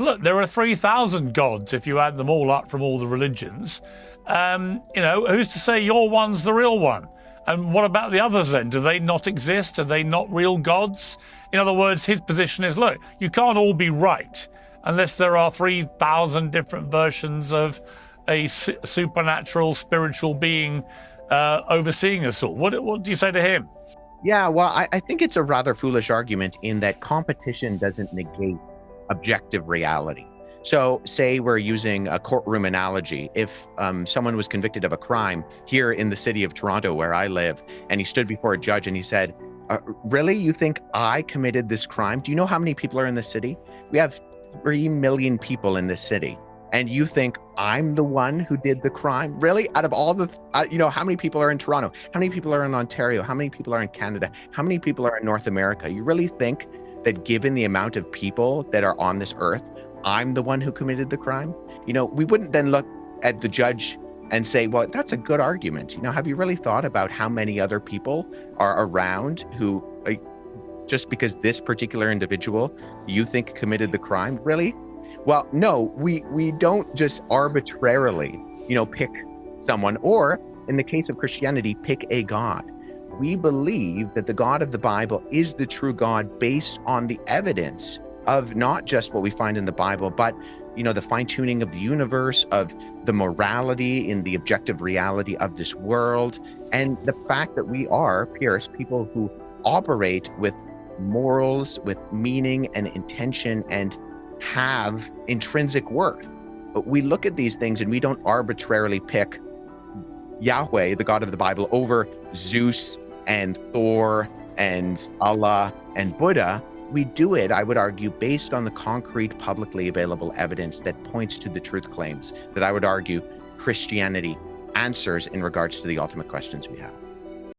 Look, there are 3,000 gods if you add them all up from all the religions. Who's to say your one's the real one? And what about the others then? Do they not exist? Are they not real gods? In other words, his position is, look, you can't all be right unless there are 3,000 different versions of a supernatural, spiritual being overseeing us all. What do you say to him? Yeah, well, I think it's a rather foolish argument in that competition doesn't negate objective reality. So say we're using a courtroom analogy. If someone was convicted of a crime here in the city of Toronto where I live, and he stood before a judge and he said, really, you think I committed this crime? Do you know how many people are in the city? We have 3 million people in this city. And you think I'm the one who did the crime? Really? Out of all the, how many people are in Toronto? How many people are in Ontario? How many people are in Canada? How many people are in North America? You really think that given the amount of people that are on this earth, I'm the one who committed the crime? We wouldn't then look at the judge and say, well, that's a good argument. Have you really thought about how many other people are around who, just because this particular individual you think committed the crime? Really? Well, no, we don't just arbitrarily, pick someone, or in the case of Christianity, pick a God. We believe that the God of the Bible is the true God based on the evidence of not just what we find in the Bible, but, the fine-tuning of the universe, of the morality in the objective reality of this world, and the fact that we are, Piers, people who operate with morals, with meaning and intention, and have intrinsic worth. But we look at these things and we don't arbitrarily pick Yahweh, the God of the Bible, over Zeus and Thor and Allah and Buddha. We do it, I would argue, based on the concrete, publicly available evidence that points to the truth claims that I would argue Christianity answers in regards to the ultimate questions we have.